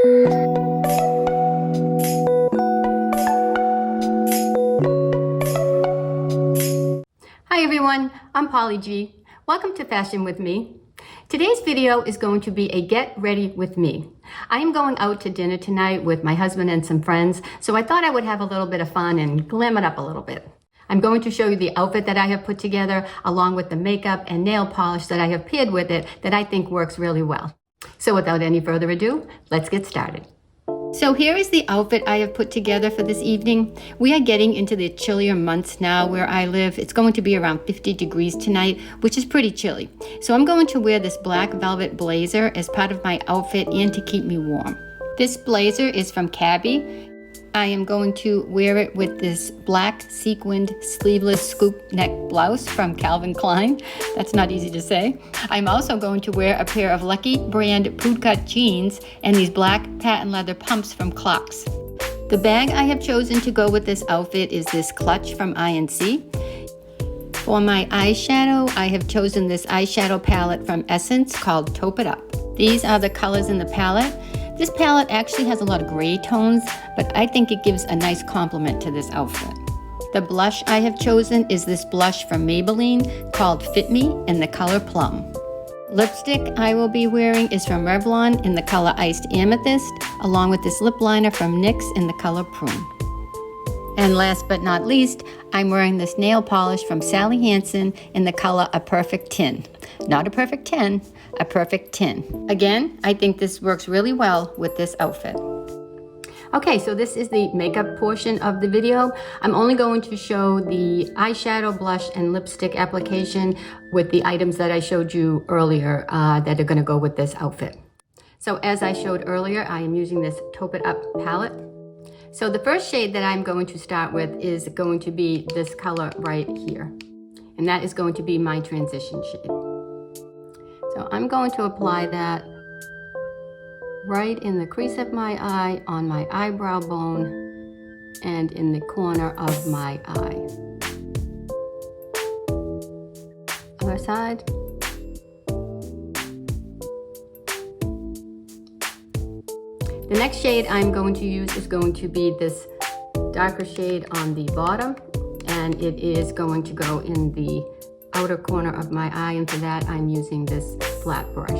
Hi everyone, I'm Polly G. Welcome to Fashion with Me. Today's video is going to be a get ready with me. I am going out to dinner tonight with my husband and some friends, so I thought I would have a little bit of fun and glam it up a little bit. I'm going to show you the outfit that I have put together along with the makeup and nail polish that I have paired with it that I think works really well. So without any further ado, let's get started. So here is the outfit I have put together for this evening. We are getting into the chillier months now where I live. It's going to be around 50 degrees tonight, which is pretty chilly. So I'm going to wear this black velvet blazer as part of my outfit and to keep me warm. This blazer is from Cabby. I am going to wear it with this black sequined sleeveless scoop neck blouse from Calvin Klein. That's not easy to say. I'm also going to wear a pair of Lucky brand boot cut jeans and these black patent leather pumps from Clarks. The bag I have chosen to go with this outfit is this clutch from INC. For my eyeshadow, I have chosen this eyeshadow palette from Essence called Taupe It Up. These are the colors in the palette. This palette actually has a lot of gray tones, but I think it gives a nice complement to this outfit. The blush I have chosen is this blush from Maybelline called Fit Me in the color Plum. Lipstick I will be wearing is from Revlon in the color Iced Amethyst, along with this lip liner from NYX in the color Prune. And last but not least, I'm wearing this nail polish from Sally Hansen in the color A Perfect 10. Not a perfect 10, a perfect 10. Again, I think this works really well with this outfit. Okay, so this is the makeup portion of the video. I'm only going to show the eyeshadow, blush, and lipstick application with the items that I showed you earlier that are gonna go with this outfit. So as I showed earlier, I am using this Taupe It Up palette. So the first shade that I'm going to start with is going to be this color right here. And that is going to be my transition shade. So I'm going to apply that right in the crease of my eye, on my eyebrow bone, and in the corner of my eye. Other side. The next shade I'm going to use is going to be this darker shade on the bottom, and it is going to go in the outer corner of my eye, and for that I'm using this flat brush.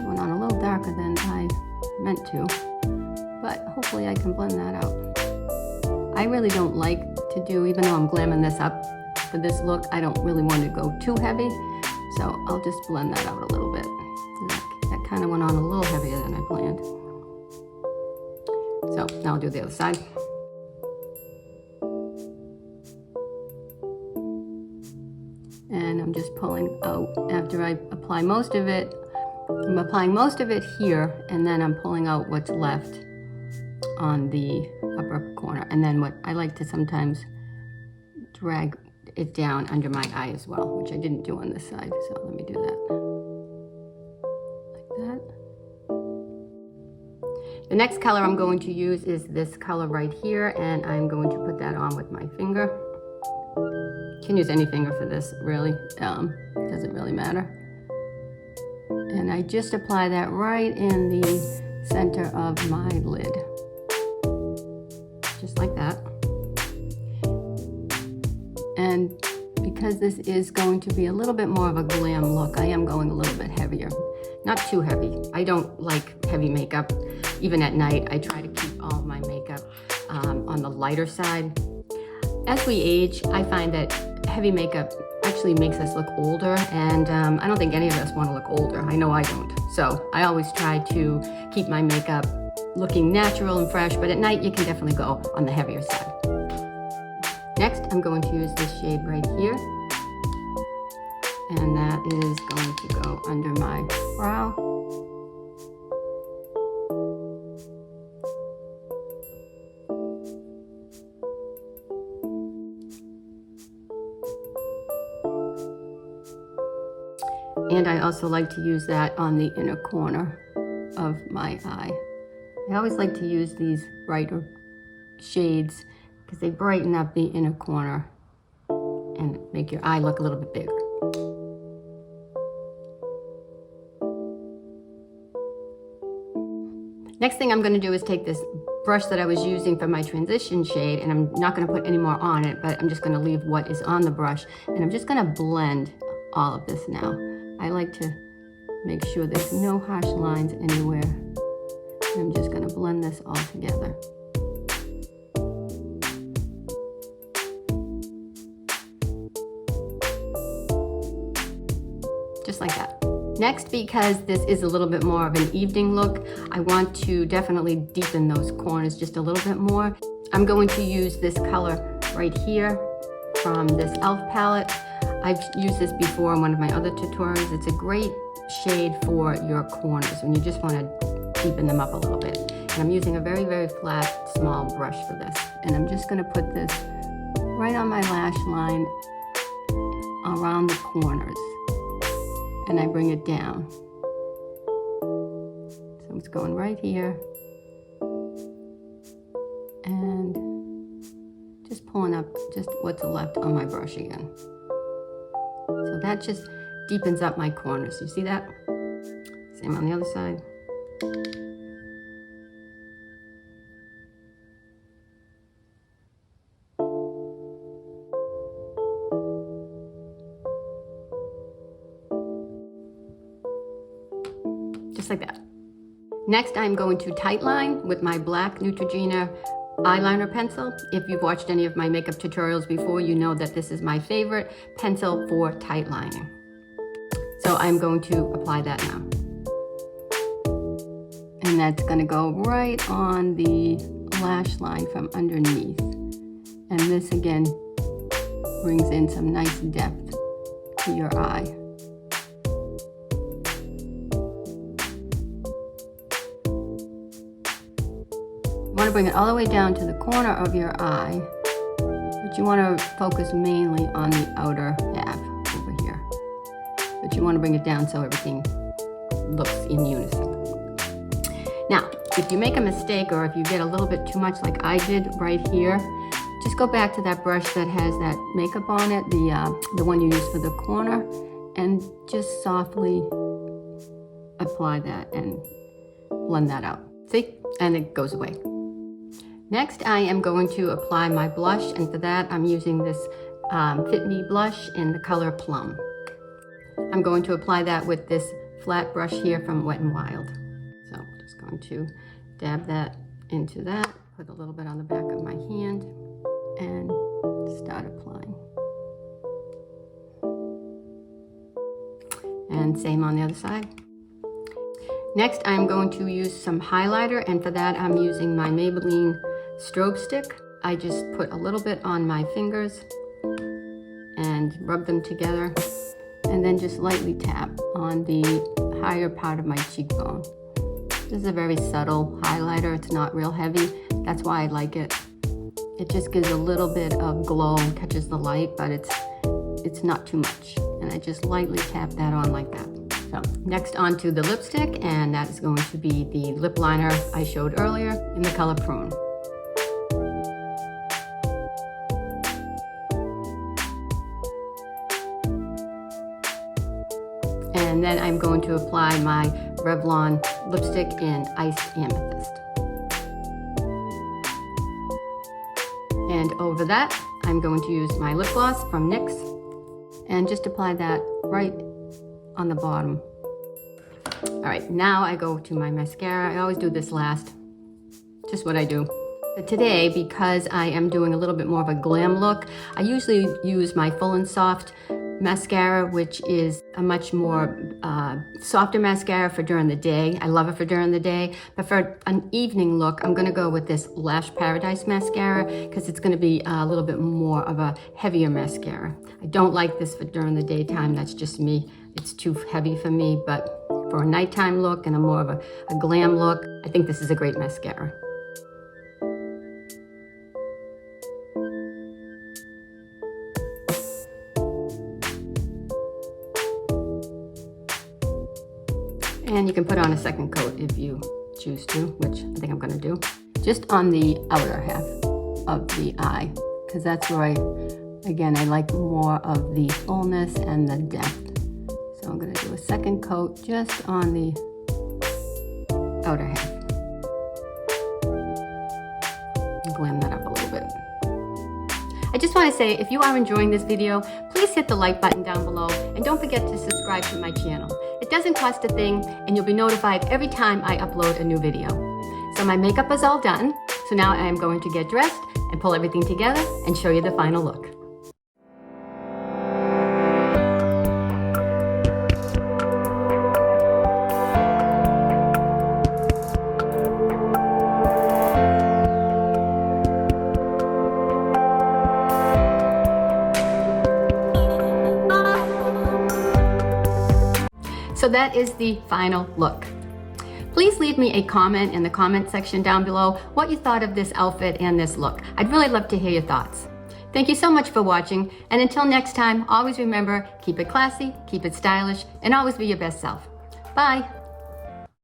Went on a little darker than I meant to, but hopefully I can blend that out. I really don't like to do, even though I'm glamming this up for this look, I don't really want to go too heavy. So I'll just blend that out a little bit. That kind of went on a little heavier than I planned. So now I'll do the other side. And I'm just pulling out after I apply most of it. I'm applying most of it here, and then I'm pulling out what's left on the upper corner. And then what I like to sometimes drag it down under my eye as well, which I didn't do on this side. So let me do that. Like that. The next color I'm going to use is this color right here, and I'm going to put that on with my finger. You can use any finger for this, really. Doesn't really matter. And I just apply that right in the center of my lid. Just like that. And because this is going to be a little bit more of a glam look, I am going a little bit heavier. Not too heavy. I don't like heavy makeup. Even at night, I try to keep all of my makeup on the lighter side. As we age, I find that heavy makeup actually makes us look older, and I don't think any of us want to look older. I know I don't. So I always try to keep my makeup looking natural and fresh, but at night you can definitely go on the heavier side. Next, I'm going to use this shade right here, and that is going to go under my brow. And I also like to use that on the inner corner of my eye. I always like to use these brighter shades because they brighten up the inner corner and make your eye look a little bit bigger. Next thing I'm going to do is take this brush that I was using for my transition shade, and I'm not going to put any more on it, but I'm just going to leave what is on the brush, and I'm just going to blend all of this now. I like to make sure there's no harsh lines anywhere. And I'm just going to blend this all together. Just like that. Next, because this is a little bit more of an evening look, I want to definitely deepen those corners just a little bit more. I'm going to use this color right here from this e.l.f. palette. I've used this before in one of my other tutorials. It's a great shade for your corners when you just want to deepen them up a little bit. And I'm using a very, very flat, small brush for this. And I'm just going to put this right on my lash line around the corners. And I bring it down. So it's going right here. And just pulling up just what's left on my brush again. So that just deepens up my corners. You see that? Same on the other side. Just like that. Next, I'm going to tightline with my black Neutrogena eyeliner pencil. If you've watched any of my makeup tutorials before, you know that this is my favorite pencil for tightlining. So I'm going to apply that now. And that's going to go right on the lash line from underneath. And this again brings in some nice depth to your eye. You want to bring it all the way down to the corner of your eye, but you want to focus mainly on the outer half over here. But you want to bring it down so everything looks in unison. Now, if you make a mistake or if you get a little bit too much like I did right here, just go back to that brush that has that makeup on it, the one you use for the corner, and just softly apply that and blend that out. See? And it goes away. Next, I am going to apply my blush, and for that, I'm using this Fit Me blush in the color Plum. I'm going to apply that with this flat brush here from Wet n Wild. So I'm just going to dab that into that, put a little bit on the back of my hand, and start applying. And same on the other side. Next, I'm going to use some highlighter, and for that, I'm using my Maybelline strobe stick. I just put a little bit on my fingers and rub them together, and then just lightly tap on the higher part of my cheekbone. This is a very subtle highlighter. It's not real heavy. That's why I like it. It just gives a little bit of glow and catches the light, but it's not too much. And I just lightly tap that on like that. So next on to the lipstick, and that is going to be the lip liner I showed earlier in the color Prune. And then I'm going to apply my Revlon lipstick in Iced Amethyst. And over that, I'm going to use my lip gloss from NYX and just apply that right on the bottom. All right, now I go to my mascara. I always do this last, just what I do. But today, because I am doing a little bit more of a glam look, I usually use my Full and Soft mascara, which is a much more softer mascara for during the day. I love it for during the day, but for an evening look, I'm gonna go with this Lash Paradise mascara because it's gonna be a little bit more of a heavier mascara. I don't like this for during the daytime, that's just me. It's too heavy for me, but for a nighttime look and a more of a glam look, I think this is a great mascara. And you can put on a second coat if you choose to, which I think I'm gonna do. Just on the outer half of the eye, because that's where I like more of the fullness and the depth. So I'm gonna do a second coat just on the outer half. I just want to say, if you are enjoying this video, please hit the like button down below and don't forget to subscribe to my channel. It doesn't cost a thing and you'll be notified every time I upload a new video. So my makeup is all done, so now I am going to get dressed and pull everything together and show you the final look. So that is the final look. Please leave me a comment in the comment section down below what you thought of this outfit and this look. I'd really love to hear your thoughts. Thank you so much for watching, and until next time, always remember, keep it classy, keep it stylish, and always be your best self. Bye.